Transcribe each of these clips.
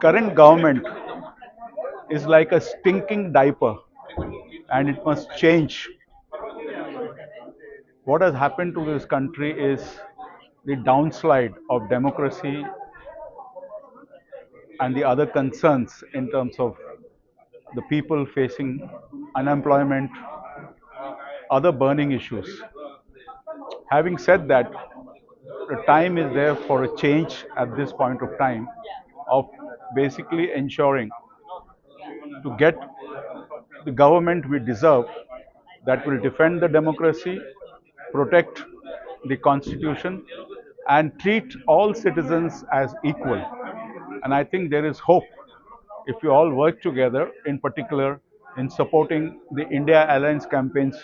current government is like a stinking diaper and it must change. What has happened to this country is the downslide of democracy and the other concerns in terms of the people facing unemployment, other burning issues. Having said that, the time is there for a change at this point of time of basically ensuring to get the government we deserve that will defend the democracy, protect the constitution, and treat all citizens as equal. And I think there is hope if we all work together, in particular in supporting the India Alliance campaigns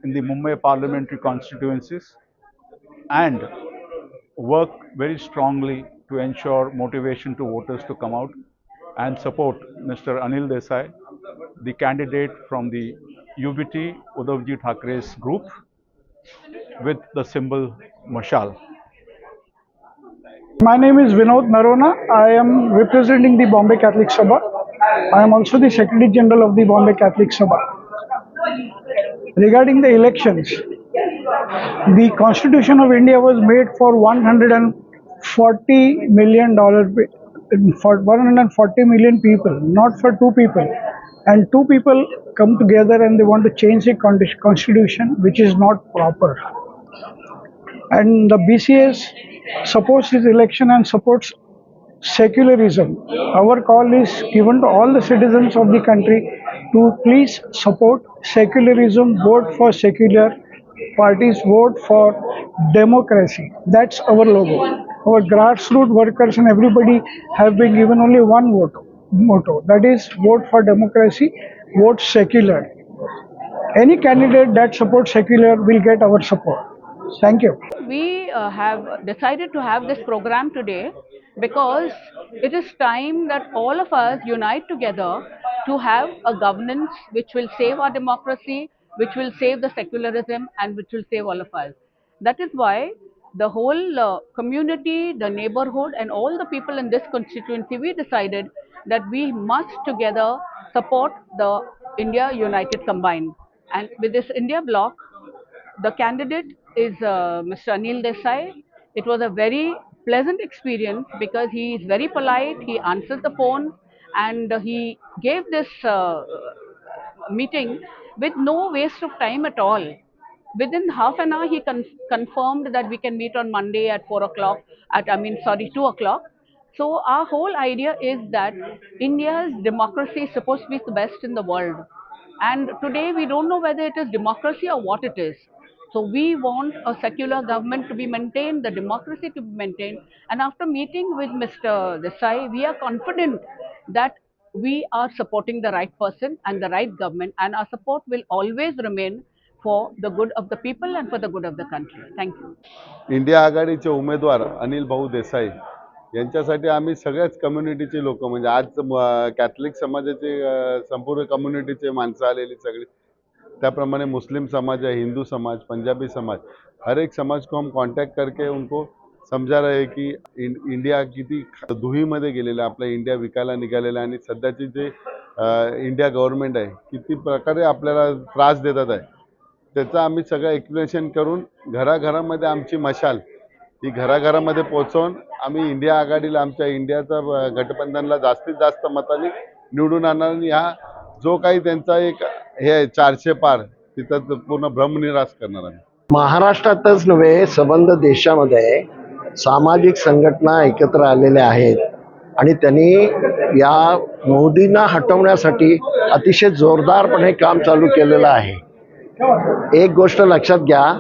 in the Mumbai parliamentary constituencies and work very strongly to ensure motivation to voters to come out and support Mr. Anil Desai, the candidate from the UBT Uddhavji Thackeray's group with the symbol Mashal. My name is Vinod Narona. I am representing the Bombay Catholic Sabha. I am also the Secretary General of the Bombay Catholic Sabha. Regarding the elections, the Constitution of India was made for $140 million, for 140 million people, not for two people. And two people come together and they want to change the constitution, which is not proper. And the BCS supports this election and supports secularism. Our call is given to all the citizens of the country to please support secularism, vote for secular parties, vote for democracy. That's our logo. Our grassroots workers and everybody have been given only one motto, that is vote for democracy, vote secular. Any candidate that supports secular will get our support. Thank you. We have decided to have this program today because it is time that all of us unite together to have a governance which will save our democracy, which will save the secularism, and which will save all of us. That is why the whole community, the neighborhood, and all the people in this constituency, we decided that we must together support the India United Combined. And with this India bloc, the candidate is Mr. Anil Desai. It was a very pleasant experience because he is very polite, he answers the phone, and he gave this meeting with no waste of time at all. Within half an hour, he confirmed that we can meet on Monday at 4 o'clock, 2 o'clock. So, our whole idea is that India's democracy is supposed to be the best in the world. And today, we don't know whether it is democracy or what it is. So, we want a secular government to be maintained, the democracy to be maintained. And after meeting with Mr. Desai, we are confident that we are supporting the right person and the right government, and our support will always remain for the good of the people and for the good of the country. Thank you. India आघाडीचे उमेदवार अनिल भाऊ देसाई यांच्यासाठी आम्ही सगळ्याच कम्युनिटीचे लोक म्हणजे आज Catholic समाजाचे संपूर्ण कम्युनिटीचे माणसं आलेली सगळी, त्याप्रमाणे मुस्लिम समाज है, हिंदू समाज, पंजाबी समाज, हर एक समाज को हम कांटेक्ट करके उनको समजा रहे की इंडिया किती दुहीमध्ये गेलेलं आहे, आपला इंडिया विकायला निघालेला आहे आणि सध्याची जे इंडिया गव्हर्नमेंट आहे किती प्रकारे आपल्याला त्रास देतात आहे त्याचं आम्ही सगळं एक्सप्लेनेशन करून घराघरामध्ये आमची मशाल ही घराघरामध्ये पोहोचवून आम्ही इंडिया आघाडीला आमच्या इंडियाचा गठबंधनला जास्तीत जास्त मतांनी निवडून आणणार आणि हा जो काही त्यांचा एक हे आहे 400 पार तिथं पूर्ण भ्रमनिरास करणार आम्ही. महाराष्ट्रातच नव्हे संबंध देशामध्ये सामाजिक संघटना एकत्र आलेल्या आहेत आणि त्यांनी या मोदींना हटवण्यासाठी अतिशय जोरदारपणे काम चालू केलेलं आहे. एक गोष्ट लक्षात घ्या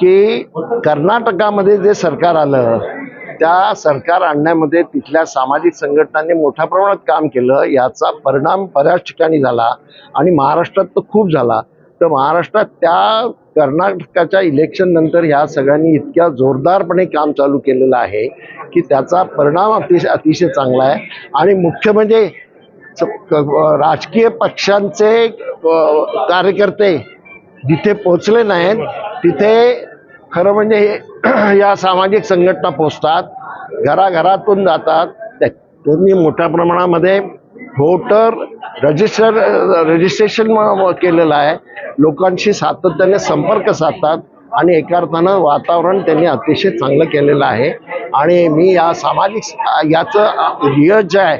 की कर्नाटकामध्ये जे सरकार आलं त्या सरकार आणण्यामध्ये तिथल्या सामाजिक संघटनांनी मोठ्या प्रमाणात काम केलं, याचा परिणाम बऱ्याच ठिकाणी झाला आणि महाराष्ट्रात तो खूप झाला. तर महाराष्ट्रात त्या कर्नाटकाच्या इलेक्शन नंतर ह्या सगळ्यांनी इतक्या जोरदारपणे काम चालू केलेलं आहे की त्याचा परिणाम अतिशय चांगला आहे. आणि मुख्य म्हणजे राजकीय पक्षांचे कार्यकर्ते जिथे पोचले नाहीत तिथे खरं म्हणजे या सामाजिक संघटना पोचतात, घराघरातून जातात, त्यांनी मोठ्या प्रमाणामध्ये व्होटर रजिस्ट्रेशन केलेलं आहे. लोकांशी सातत्याने संपर्क साधतात आणि एका अर्थानं वातावरण त्यांनी अतिशय चांगलं केलेलं आहे. आणि मी या याचं ध्येय जे आहे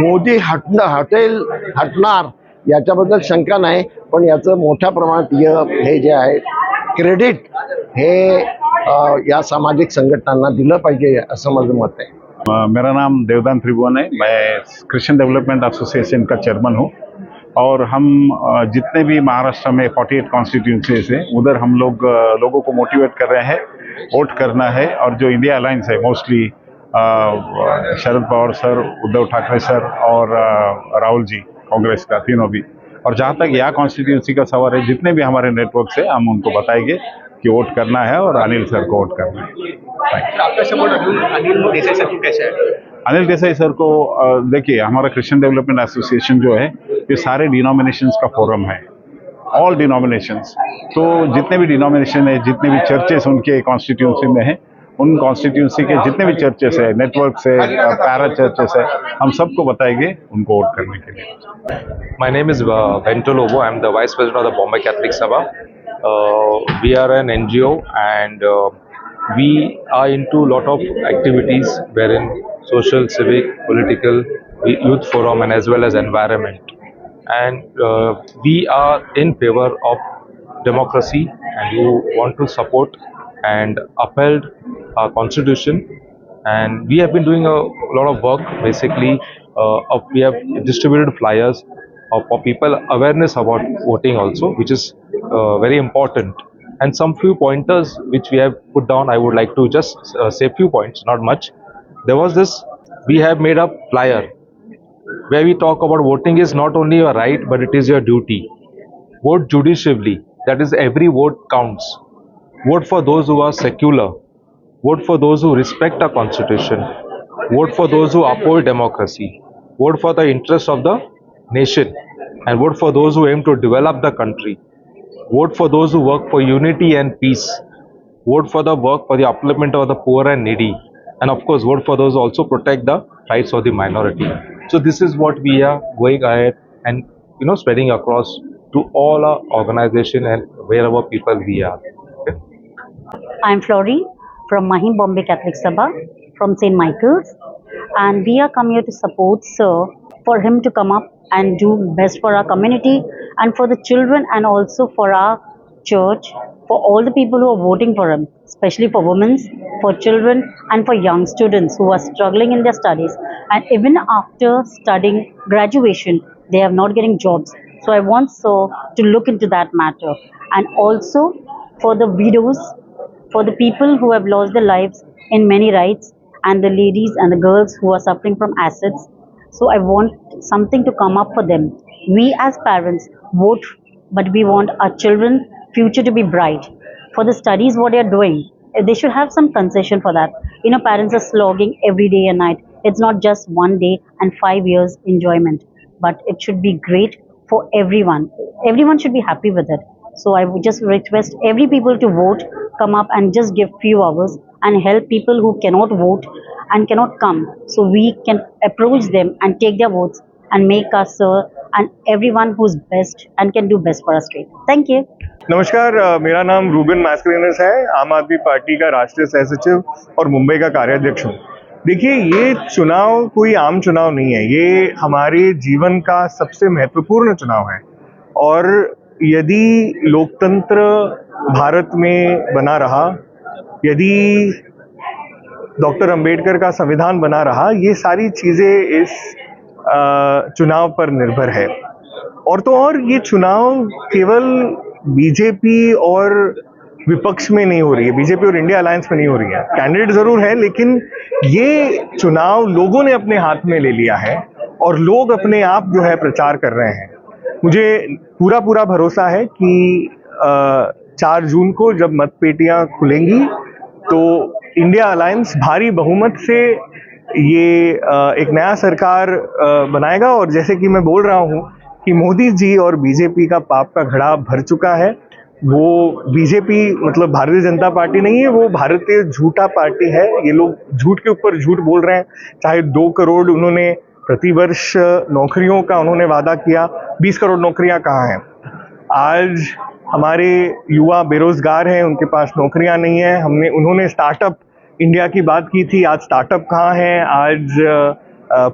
मोदी हटणार याच्याबद्दल शंका नाही, पण याचं मोठ्या प्रमाणात हे जे आहे क्रेडिट हे या सामाजिक संघटनांना दिलं पाहिजे असं माझं मत आहे. मेरा नाम देवदान त्रिभुवन है। मैं क्रिश्चियन डेवलपमेंट एसोसिएशन का चेयरमैन हूँ और हम जितने भी महाराष्ट्र में 48 कॉन्स्टिट्यूंसीज हैं उधर हम लोगों को मोटिवेट कर रहे हैं वोट करना है। और जो इंडिया अलायंस है mostly Sharad Pawar sir, Uddhav Thackeray sir और राहुल जी कांग्रेस का, तीनों भी। और जहाँ तक यहाँ कॉन्स्टिट्यूंसी का सवाल है, जितने भी हमारे नेटवर्क है हम उनको बताएंगे कि वोट करना है और अनिल सर को वोट करना है। आपका सपोर्ट अनिल देसाई सर को कैसा है? अनिल देसाई सर को देखिए, हमारा क्रिश्चियन डेवलपमेंट एसोसिएशन जो है ये सारे डिनोमिनेशंस का फोरम है, ऑल डिनोमिनेशंस। तो जितने भी डिनोमिनेशन है, जितने भी चर्चेस उनके कॉन्स्टिट्यूंसी में है, उन कॉन्स्टिट्यूंसी के जितने भी चर्चेस है, नेटवर्क से पैरा चर्चेस है, हम सबको बताएंगे उनको वोट करने के लिए। My name is Bento Lobo. I'm the Vice President of the Bombay Catholic Sabha. We are an NGO and we are into a lot of activities wherein social, civic, political, youth forum and as well as environment. And we are in favor of democracy and you want to support and uphold our constitution. And we have been doing a lot of work. Basically, we have distributed flyers for people awareness about voting also, which is very important. And some few pointers which we have put down, I would like to just say few points, not much. There was this, we have made a flyer where we talk about voting is not only your right, but it is your duty. Vote judiciously, that is every vote counts. Vote for those who are secular. Vote for those who respect our constitution. Vote for those who uphold democracy. Vote for the interests of the nation. And vote for those who aim to develop the country. Vote for those who work for unity and peace. Vote for the work for the upliftment of the poor and needy. And of course, vote for those who also protect the rights of the minority. So this is what we are going ahead and spreading across to all our organization and wherever people we are. Okay? I'm Flory from Mahim Bombay Catholic Sabha from St. Michael's, and we are come here to support Sir for him to come up and do best for our community and for the children and also for our church, for all the people who are voting for him, especially for women, for children and for young students who are struggling in their studies, and even after studying graduation they are not getting jobs. So I want Sir to look into that matter, and also for the widows, for the people who have lost their lives in many rights, and the ladies and the girls who are suffering from acids. So I want something to come up for them. We as parents vote, but we want our children's future to be bright. For the studies what they are doing, they should have some concession for that. Parents are slogging every day and night. It's not just one day and 5 years enjoyment, but it should be great for everyone. Everyone should be happy with it. So I would just request every people to vote, come up and just give few hours and help people who cannot vote and cannot come. So we can approach them and take their votes and make us Sir and everyone who's best and can do best for us straight. Thank you. नमस्कार, मेरा नाम Rubin Mascarenhas है। आम आदमी party का राष्ट्रीय सह सचिव और मुंबई का कार्याध्यक्ष हूँ। देखिए, ये चुनाव कोई आम चुनाव नहीं है, ये हमारे जीवन का सबसे महत्वपूर्ण चुनाव है। और यदि लोकतंत्र भारत में बना रहा, यदि डॉक्टर अंबेडकर का संविधान बना रहा, ये सारी चीज़ें इस चुनाव पर निर्भर है। और तो और ये चुनाव केवल बीजेपी और विपक्ष में नहीं हो रही है, बीजेपी और इंडिया अलायंस में नहीं हो रही है। कैंडिडेट जरूर है, लेकिन ये चुनाव लोगों ने अपने हाथ में ले लिया है और लोग अपने आप जो है प्रचार कर रहे हैं। मुझे पूरा भरोसा है कि 4 जून को जब मतपेटियां खुलेंगी तो इंडिया अलायंस भारी बहुमत से ये एक नया सरकार बनाएगा। और जैसे कि मैं बोल रहा हूँ कि मोदी जी और बीजेपी का पाप का घड़ा भर चुका है, वो बीजेपी मतलब भारतीय जनता पार्टी नहीं है, वो भारतीय झूठा पार्टी है। ये लोग झूठ के ऊपर झूठ बोल रहे हैं। चाहे 2 करोड़ उन्होंने प्रतिवर्ष नौकरियों का उन्होंने वादा किया, 20 करोड़ नौकरियां कहाँ हैं? आज हमारे युवा बेरोजगार हैं, उनके पास नौकरियां नहीं है। उन्होंने स्टार्टअप इंडिया की बात की थी, आज स्टार्टअप कहाँ है? आज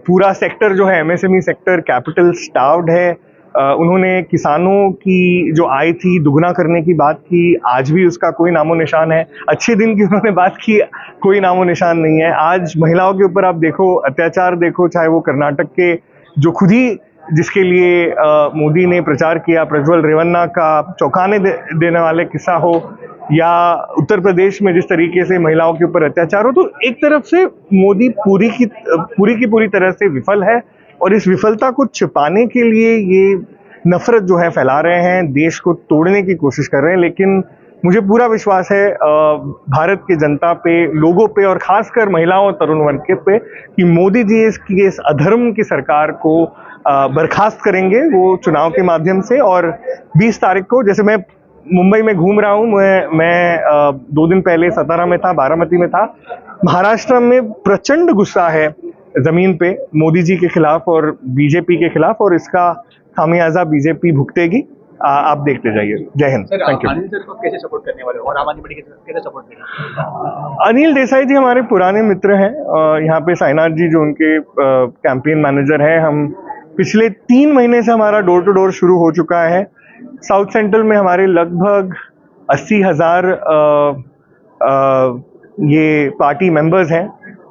पूरा सेक्टर जो है एमएसएमई सेक्टर कैपिटल स्टार्व्ड है। उन्होंने किसानों की जो आय थी दुगना करने की बात की, आज भी उसका कोई नामो निशान है। अच्छे दिन की उन्होंने बात की, कोई नामो निशान नहीं है। आज महिलाओं के ऊपर आप देखो, अत्याचार देखो, चाहे वो कर्नाटक के जो खुद ही जिसके लिए मोदी ने प्रचार किया, प्रज्वल रेवन्ना का चौंकाने देने वाले किस्सा हो, या उत्तर प्रदेश में जिस तरीके से महिलाओं के ऊपर अत्याचार हो, तो एक तरफ से मोदी पूरी की पूरी तरह से विफल है, और इस विफलता को छिपाने के लिए ये नफरत जो है फैला रहे हैं, देश को तोड़ने की कोशिश कर रहे हैं। लेकिन मुझे पूरा विश्वास है भारत की जनता पे, लोगों पे, और खासकर महिलाओं और तरुण वर्ग पे कि मोदी जी इस अधर्म की सरकार को बर्खास्त करेंगे वो चुनाव के माध्यम से। और 20 तारीख को, जैसे मैं मुंबई में घूम रहा हूँ, मैं 2 दिन पहले सतारा में था, बारामती में था। महाराष्ट्र में प्रचंड गुस्सा है जमीन पे मोदी जी के खिलाफ और बीजेपी के खिलाफ, और इसका खामियाजा बीजेपी भुगतेगी। आप देखते जाइए। जय Hind. Thank you. Anil sir को कैसे सपोर्ट करने वाले हो और आम आदमी पार्टी कैसे सपोर्ट करेंगे? अनिल देसाई जी हमारे पुराने मित्र हैं। यहाँ पे साइनाथ जी जो उनके कैंपेन मैनेजर हैं, हम पिछले 3 महीने से हमारा डोर टू डोर शुरू हो चुका है। साउथ सेंट्रल में हमारे लगभग 80,000 ये पार्टी मेंबर्स हैं,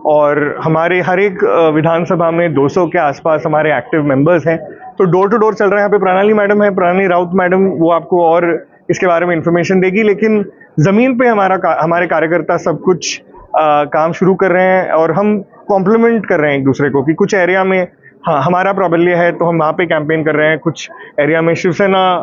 और हमारे हर एक विधानसभा में 200 के आसपास हमारे एक्टिव मेंबर्स हैं। तो डोर टू डोर चल रहा है। यहाँ पे प्रणाली मैडम है, प्रणाली राउत मैडम, वो आपको और इसके बारे में इंफॉर्मेशन देगी। लेकिन जमीन पे हमारे कार्यकर्ता सब कुछ काम शुरू कर रहे हैं, और हम कॉम्प्लीमेंट कर रहे हैं एक दूसरे को कि कुछ एरिया में हमारा प्राबल्य है तो हम वहाँ पे कैंपेन कर रहे हैं, कुछ एरिया में शिवसेना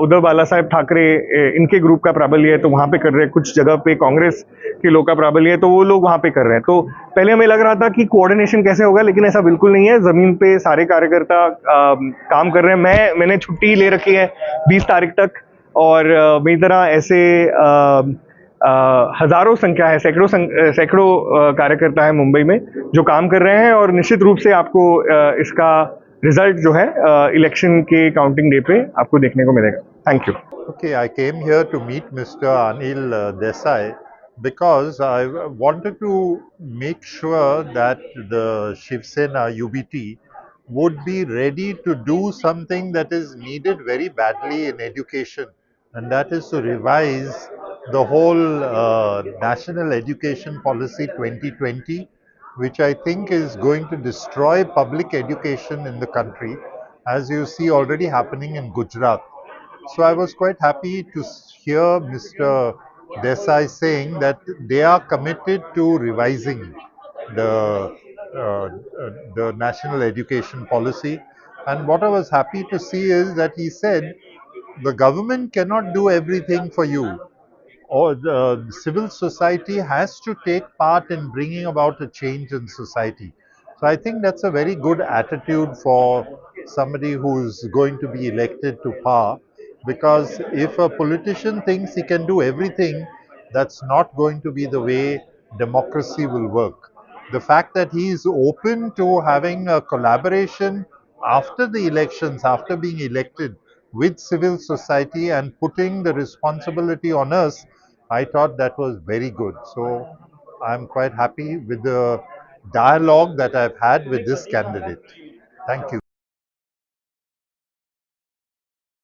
उद्धव बाला साहेब ठाकरे इनके ग्रुप का प्राबल्य है तो वहाँ पे कर रहे हैं, कुछ जगह पे कांग्रेस के लोग का प्राबल्य है तो वो लोग वहाँ पे कर रहे हैं। तो पहले हमें लग रहा था कि कोऑर्डिनेशन कैसे होगा, लेकिन ऐसा बिल्कुल नहीं है। जमीन पे सारे कार्यकर्ता काम कर रहे हैं। मैंने छुट्टी ले रखी है 20 तारीख तक, और मेरी तरह ऐसे हजारों संख्या है, सैकड़ों कार्यकर्ता है मुंबई में जो काम कर रहे हैं, और निश्चित रूप से आपको इसका रिजल्ट जो है इलेक्शन के काउंटिंग डे पे आपको देखने को मिलेगा। Thank you. Okay, I came here to meet Mr. Anil Desai because I wanted to make sure that the Shiv Sena UBT would be ready to do something that is needed very badly in education, and that is to revise the whole National Education Policy 2020, which I think is going to destroy public education in the country, as you see already happening in Gujarat. So I was quite happy to hear Mr. Desai saying that they are committed to revising the national education policy. And what I was happy to see is that he said the government cannot do everything for you, or the civil society has to take part in bringing about a change in society. So I think that's a very good attitude for somebody who's going to be elected to power, because if a politician thinks he can do everything, that's not going to be the way democracy will work. The fact that he is open to having a collaboration after the elections, after being elected, with civil society and putting the responsibility on us, I thought that was very good. So I'm quite happy with the dialogue that I've had with this candidate. Thank you.